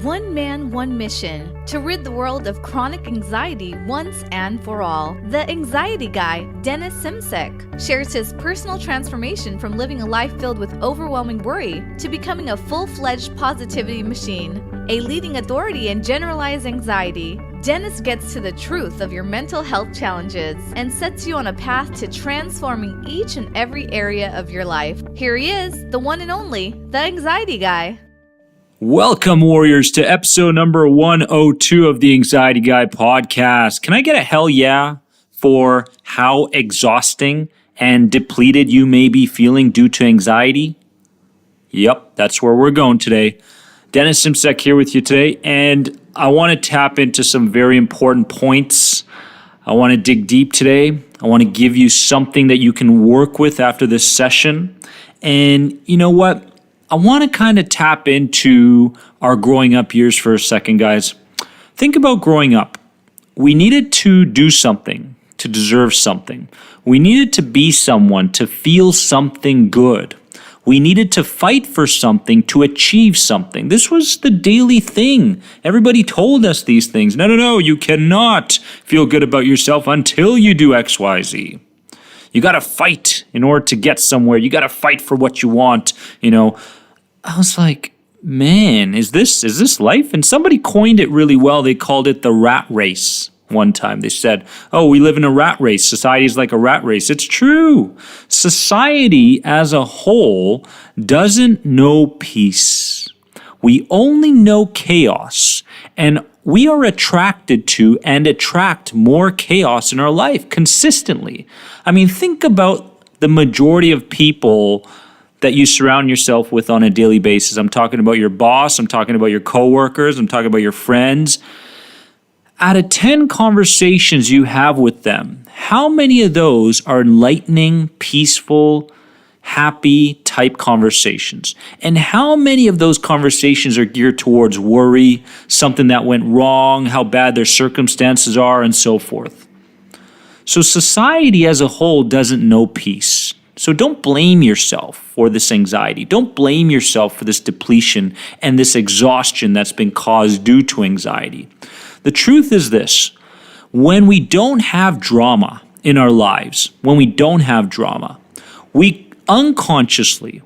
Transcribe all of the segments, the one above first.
One man, one mission, to rid the world of chronic anxiety once and for all. The Anxiety Guy, Dennis Simsek, shares his personal transformation from living a life filled with overwhelming worry to becoming a full-fledged positivity machine, a leading authority in generalized anxiety. Dennis gets to the truth of your mental health challenges and sets you on a path to transforming each and every area of your life. Here he is, the one and only, the Anxiety Guy. Welcome, warriors, to episode number 102 of the Anxiety Guy podcast. Can I get a hell yeah for how exhausting and depleted you may be feeling due to anxiety? Yep, that's where we're going today. Dennis Simsek here with you today, and I want to tap into some very important points. I want to dig deep today. I want to give you something that you can work with after this session. And you know what? I want to kind of tap into our growing up years for a second, guys. Think about growing up. We needed to do something to deserve something. We needed to be someone to feel something good. We needed to fight for something to achieve something. This was the daily thing. Everybody told us these things. No, you cannot feel good about yourself until you do X, Y, Z. You got to fight in order to get somewhere. You got to fight for what you want, I was like, man, is this life? And somebody coined it really well. They called it the rat race one time. They said, oh, we live in a rat race. Society is like a rat race. It's true. Society as a whole doesn't know peace. We only know chaos. And we are attracted to and attract more chaos in our life consistently. I mean, think about the majority of people that you surround yourself with on a daily basis. I'm talking about your boss. I'm talking about your coworkers. I'm talking about your friends. Out of 10 conversations you have with them, how many of those are enlightening, peaceful, happy type conversations? And how many of those conversations are geared towards worry, something that went wrong, how bad their circumstances are, and so forth? So society as a whole doesn't know peace. So don't blame yourself for this anxiety. Don't blame yourself for this depletion and this exhaustion that's been caused due to anxiety. The truth is this: when we don't have drama in our lives, we unconsciously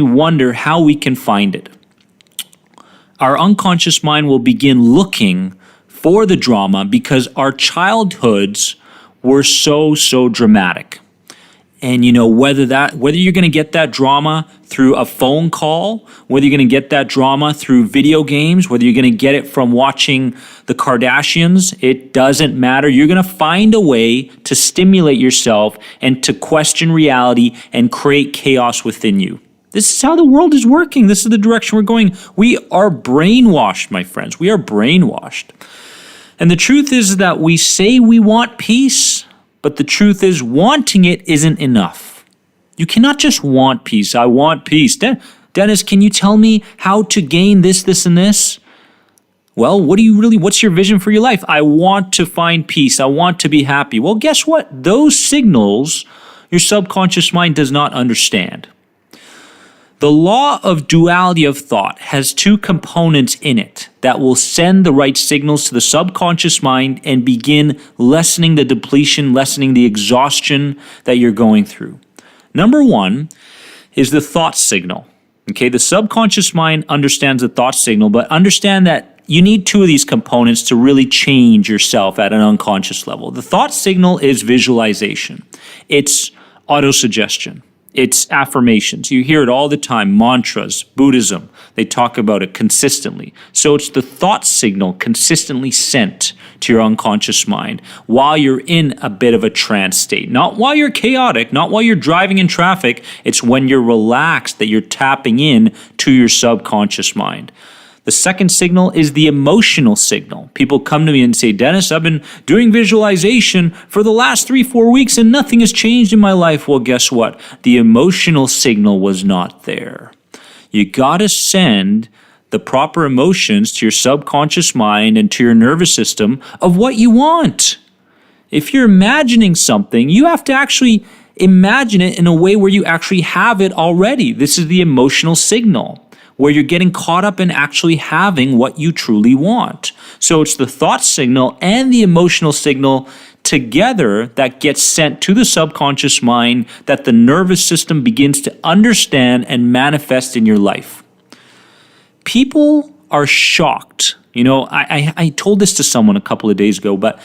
wonder how we can find it. Our unconscious mind will begin looking for the drama because our childhoods were so dramatic. And whether you're going to get that drama through a phone call, whether you're going to get that drama through video games, whether you're going to get it from watching the Kardashians, it doesn't matter. You're going to find a way to stimulate yourself and to question reality and create chaos within you. This is how the world is working. This is the direction we're going. We are brainwashed, my friends. We are brainwashed. And the truth is that we say we want peace, but the truth is, wanting it isn't enough. You cannot just want peace. I want peace. Dennis, can you tell me how to gain this, and this? Well, what's your vision for your life? I want to find peace. I want to be happy. Well, guess what? Those signals, your subconscious mind does not understand. The law of duality of thought has two components in it that will send the right signals to the subconscious mind and begin lessening the depletion, lessening the exhaustion that you're going through. Number one is the thought signal. Okay, the subconscious mind understands the thought signal, but understand that you need two of these components to really change yourself at an unconscious level. The thought signal is visualization. It's autosuggestion. It's affirmations. You hear it all the time. Mantras, Buddhism, they talk about it consistently. So it's the thought signal consistently sent to your unconscious mind while you're in a bit of a trance state. Not while you're chaotic, not while you're driving in traffic. It's when you're relaxed that you're tapping in to your subconscious mind. The second signal is the emotional signal. People come to me and say, Dennis, I've been doing visualization for the last 3-4 weeks and nothing has changed in my life. Well, guess what? The emotional signal was not there. You got to send the proper emotions to your subconscious mind and to your nervous system of what you want. If you're imagining something, you have to actually imagine it in a way where you actually have it already. This is the emotional signal. where you're getting caught up in actually having what you truly want. So it's the thought signal and the emotional signal together that gets sent to the subconscious mind that the nervous system begins to understand and manifest in your life. People are shocked. I told this to someone a couple of days ago, but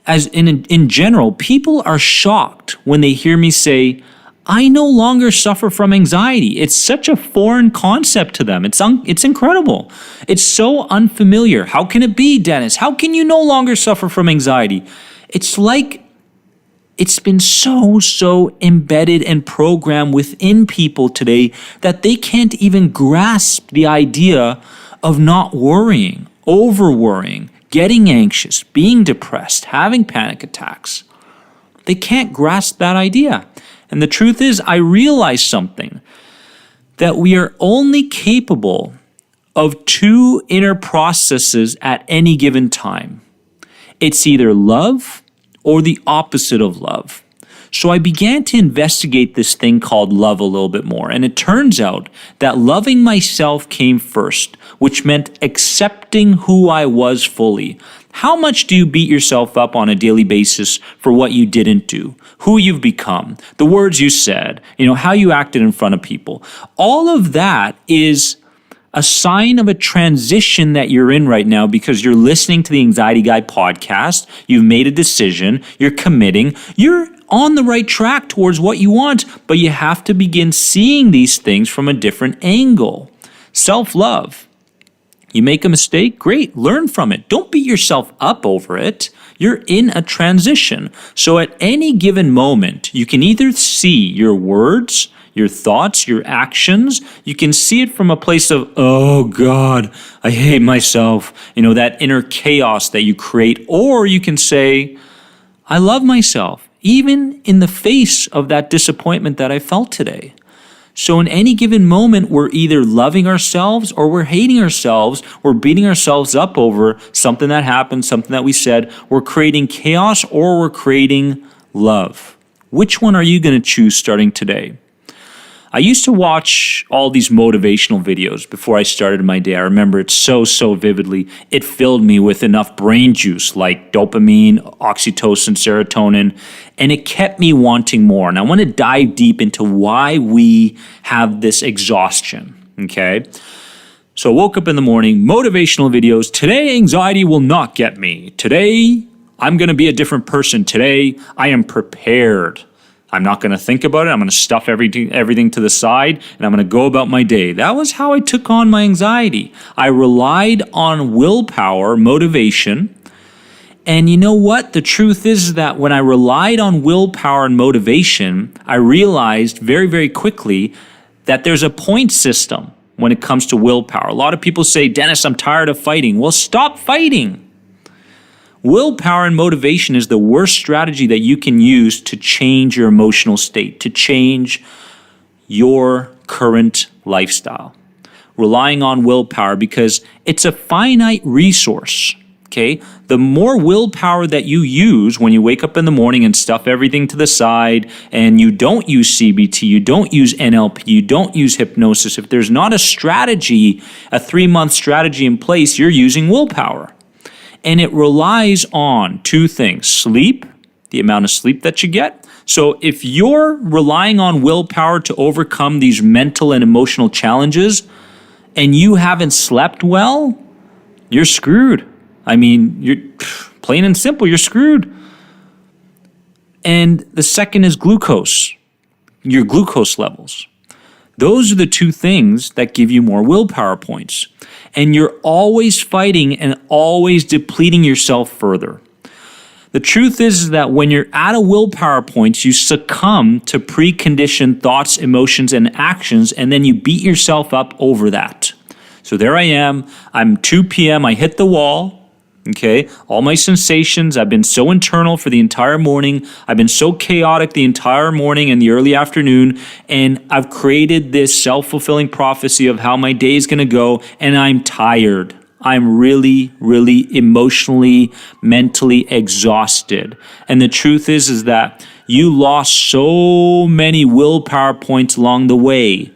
as in general, people are shocked when they hear me say, I no longer suffer from anxiety. It's such a foreign concept to them. It's incredible. It's so unfamiliar. How can it be, Dennis? How can you no longer suffer from anxiety? It's like it's been so embedded and programmed within people today that they can't even grasp the idea of not worrying, over-worrying, getting anxious, being depressed, having panic attacks. They can't grasp that idea. And the truth is, I realized something, that we are only capable of two inner processes at any given time. It's either love or the opposite of love. So I began to investigate this thing called love a little bit more. And it turns out that loving myself came first, which meant accepting who I was fully. How much do you beat yourself up on a daily basis for what you didn't do, who you've become, the words you said, how you acted in front of people? All of that is a sign of a transition that you're in right now because you're listening to the Anxiety Guy podcast. You've made a decision. You're committing. You're on the right track towards what you want, but you have to begin seeing these things from a different angle. Self-love. You make a mistake, great, learn from it. Don't beat yourself up over it. You're in a transition. So at any given moment, you can either see your words, your thoughts, your actions. You can see it from a place of, oh God, I hate myself. That inner chaos that you create. Or you can say, I love myself, even in the face of that disappointment that I felt today. So in any given moment, we're either loving ourselves or we're hating ourselves. We're beating ourselves up over something that happened, something that we said. We're creating chaos or we're creating love. Which one are you going to choose starting today? I used to watch all these motivational videos before I started my day. I remember it so vividly. It filled me with enough brain juice like dopamine, oxytocin, serotonin, and it kept me wanting more. And I want to dive deep into why we have this exhaustion, okay? So I woke up in the morning, motivational videos. Today, anxiety will not get me. Today, I'm going to be a different person. Today, I am prepared. I'm not going to think about it. I'm going to stuff everything to the side, and I'm going to go about my day. That was how I took on my anxiety. I relied on willpower, motivation. And you know what? The truth is that when I relied on willpower and motivation, I realized very quickly that there's a point system when it comes to willpower. A lot of people say, Dennis, I'm tired of fighting. Well, stop fighting. Willpower and motivation is the worst strategy that you can use to change your emotional state, to change your current lifestyle. Relying on willpower because it's a finite resource, okay? The more willpower that you use when you wake up in the morning and stuff everything to the side and you don't use CBT, you don't use NLP, you don't use hypnosis, if there's not a strategy, a 3-month strategy in place, you're using willpower. And it relies on two things: sleep, the amount of sleep that you get. So if you're relying on willpower to overcome these mental and emotional challenges and you haven't slept well, you're screwed. I mean, you're plain and simple, you're screwed. And the second is glucose, your glucose levels. Those are the two things that give you more willpower points. And you're always fighting and always depleting yourself further. The truth is that when you're at a willpower point, you succumb to preconditioned thoughts, emotions, and actions, and then you beat yourself up over that. So there I am. I'm 2 p.m. I hit the wall. Okay, all my sensations, I've been so internal for the entire morning. I've been so chaotic the entire morning and the early afternoon. And I've created this self-fulfilling prophecy of how my day is going to go. And I'm tired. I'm really emotionally, mentally exhausted. And the truth is that you lost so many willpower points along the way.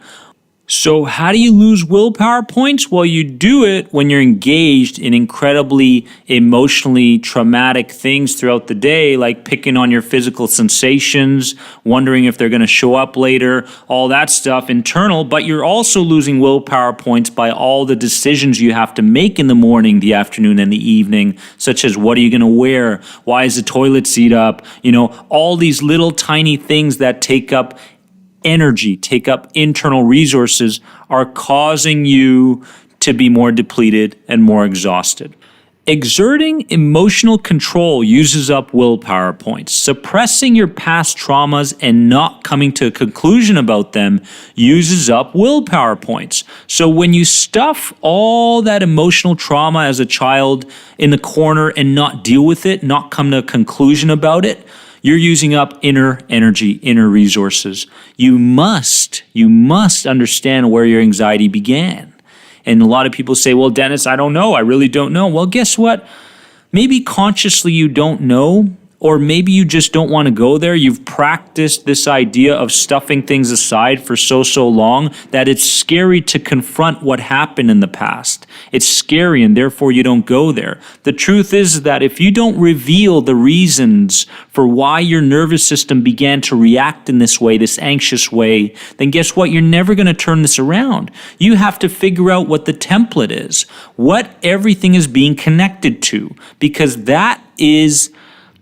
So how do you lose willpower points? Well, you do it when you're engaged in incredibly emotionally traumatic things throughout the day, like picking on your physical sensations, wondering if they're going to show up later, all that stuff internal. But you're also losing willpower points by all the decisions you have to make in the morning, the afternoon, and the evening, such as what are you going to wear? Why is the toilet seat up? All these little tiny things that take up energy, take up internal resources, are causing you to be more depleted and more exhausted. Exerting emotional control uses up willpower points. Suppressing your past traumas and not coming to a conclusion about them uses up willpower points. So when you stuff all that emotional trauma as a child in the corner and not deal with it, not come to a conclusion about it, you're using up inner energy, inner resources. You must understand where your anxiety began. And a lot of people say, well, Dennis, I don't know. I really don't know. Well, guess what? Maybe consciously you don't know, or maybe you just don't want to go there. You've practiced this idea of stuffing things aside for so long that it's scary to confront what happened in the past. It's scary, and therefore you don't go there. The truth is that if you don't reveal the reasons for why your nervous system began to react in this way, this anxious way, then guess what? You're never going to turn this around. You have to figure out what the template is, what everything is being connected to, because that is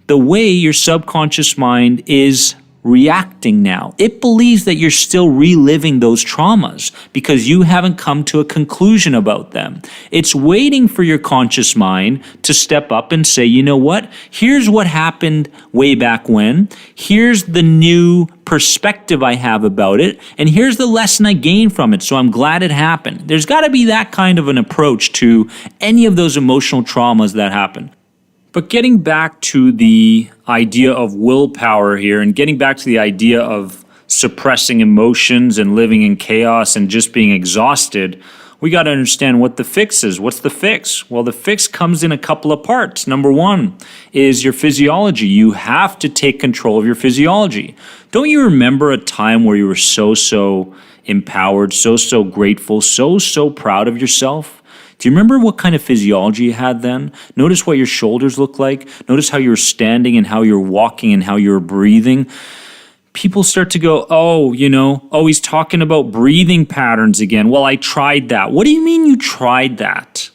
the way your subconscious mind is reacting now. It believes that you're still reliving those traumas because you haven't come to a conclusion about them. It's waiting for your conscious mind to step up and say, you know what? Here's what happened way back when. Here's the new perspective I have about it. And here's the lesson I gained from it. So I'm glad it happened. There's got to be that kind of an approach to any of those emotional traumas that happen. But getting back to the idea of willpower here, and getting back to the idea of suppressing emotions and living in chaos and just being exhausted, we got to understand what the fix is. What's the fix? Well, the fix comes in a couple of parts. Number one is your physiology. You have to take control of your physiology. Don't you remember a time where you were so empowered, so grateful, so proud of yourself? Do you remember what kind of physiology you had then? Notice what your shoulders look like. Notice how you're standing and how you're walking and how you're breathing. People start to go, he's talking about breathing patterns again. Well, I tried that. What do you mean you tried that?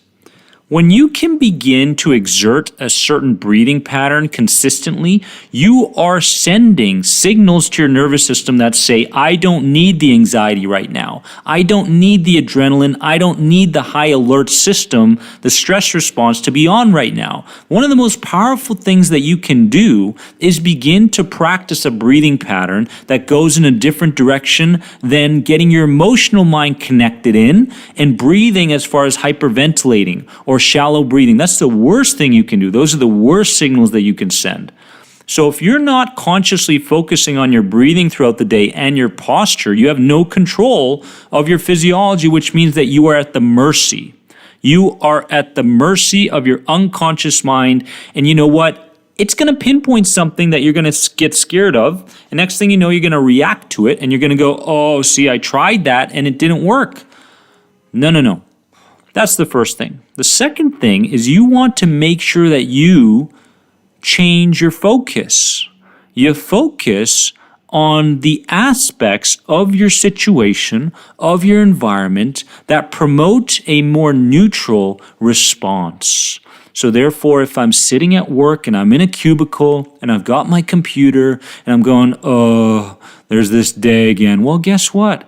When you can begin to exert a certain breathing pattern consistently, you are sending signals to your nervous system that say, I don't need the anxiety right now. I don't need the adrenaline. I don't need the high alert system, the stress response to be on right now. One of the most powerful things that you can do is begin to practice a breathing pattern that goes in a different direction than getting your emotional mind connected in and breathing as far as hyperventilating or shallow breathing. That's the worst thing you can do. Those are the worst signals that you can send. So if you're not consciously focusing on your breathing throughout the day and your posture, you have no control of your physiology, which means that you are at the mercy. You are at the mercy of your unconscious mind. And you know what? It's going to pinpoint something that you're going to get scared of. And next thing you know, you're going to react to it and you're going to go, oh, see, I tried that and it didn't work. No. That's the first thing. The second thing is you want to make sure that you change your focus. You focus on the aspects of your situation, of your environment that promote a more neutral response. So therefore, if I'm sitting at work and I'm in a cubicle and I've got my computer and I'm going, oh, there's this day again. Well, guess what?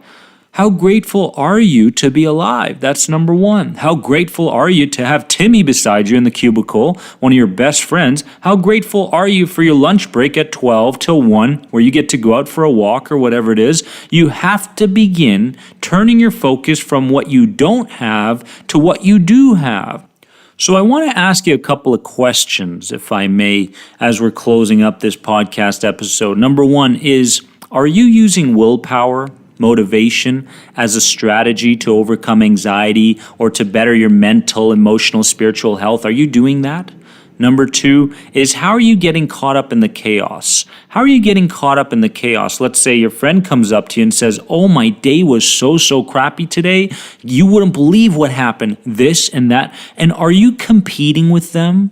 How grateful are you to be alive? That's number one. How grateful are you to have Timmy beside you in the cubicle, one of your best friends? How grateful are you for your lunch break at 12 till 1, where you get to go out for a walk or whatever it is? You have to begin turning your focus from what you don't have to what you do have. So I want to ask you a couple of questions, if I may, as we're closing up this podcast episode. Number one is, are you using willpower, motivation as a strategy to overcome anxiety or to better your mental, emotional, spiritual health? Are you doing that? Number 2 is, how are you getting caught up in the chaos? How are you getting caught up in the chaos? Let's say your friend comes up to you and says, oh, my day was so crappy today. You wouldn't believe what happened, this and that. And are you competing with them?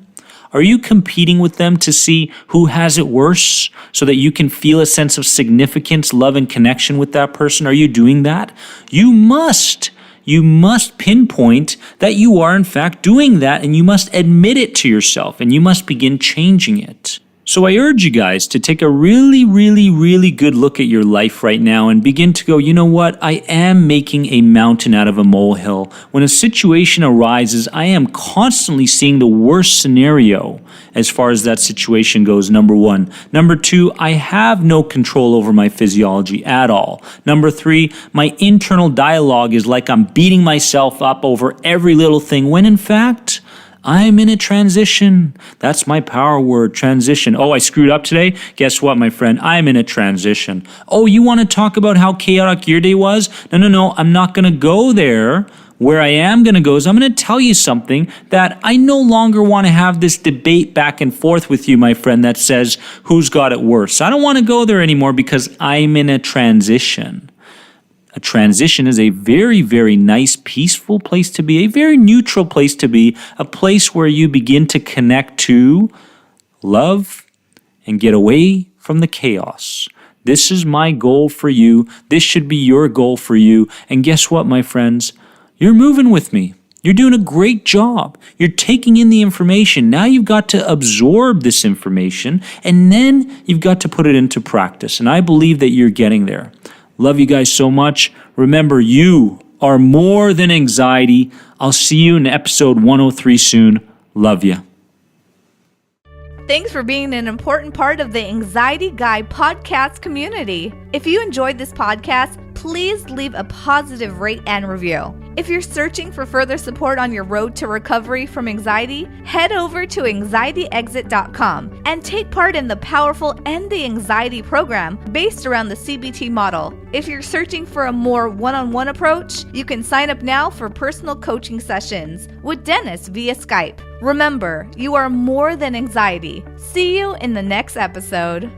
Are you competing with them to see who has it worse so that you can feel a sense of significance, love, and connection with that person? Are you doing that? You must pinpoint that you are in fact doing that, and you must admit it to yourself, and you must begin changing it. So I urge you guys to take a really good look at your life right now and begin to go, you know what? I am making a mountain out of a molehill. When a situation arises, I am constantly seeing the worst scenario as far as that situation goes, number 1. Number 2, I have no control over my physiology at all. Number 3, my internal dialogue is like I'm beating myself up over every little thing, when in fact, I'm in a transition. That's my power word, transition. Oh, I screwed up today? Guess what, my friend? I'm in a transition. Oh, you want to talk about how chaotic your day was? No, I'm not going to go there. Where I am going to go is I'm going to tell you something that I no longer want to have this debate back and forth with you, my friend, that says who's got it worse. I don't want to go there anymore because I'm in a transition. A transition is a very nice, peaceful place to be, a very neutral place to be, a place where you begin to connect to love and get away from the chaos. This is my goal for you. This should be your goal for you. And guess what, my friends? You're moving with me. You're doing a great job. You're taking in the information. Now you've got to absorb this information, and then you've got to put it into practice. And I believe that you're getting there. Love you guys so much. Remember, you are more than anxiety. I'll see you in episode 103 soon. Love you. Thanks for being an important part of the Anxiety Guy podcast community. If you enjoyed this podcast, please leave a positive rate and review. If you're searching for further support on your road to recovery from anxiety, head over to anxietyexit.com and take part in the powerful End the Anxiety program based around the CBT model. If you're searching for a more one-on-one approach, you can sign up now for personal coaching sessions with Dennis via Skype. Remember, you are more than anxiety. See you in the next episode.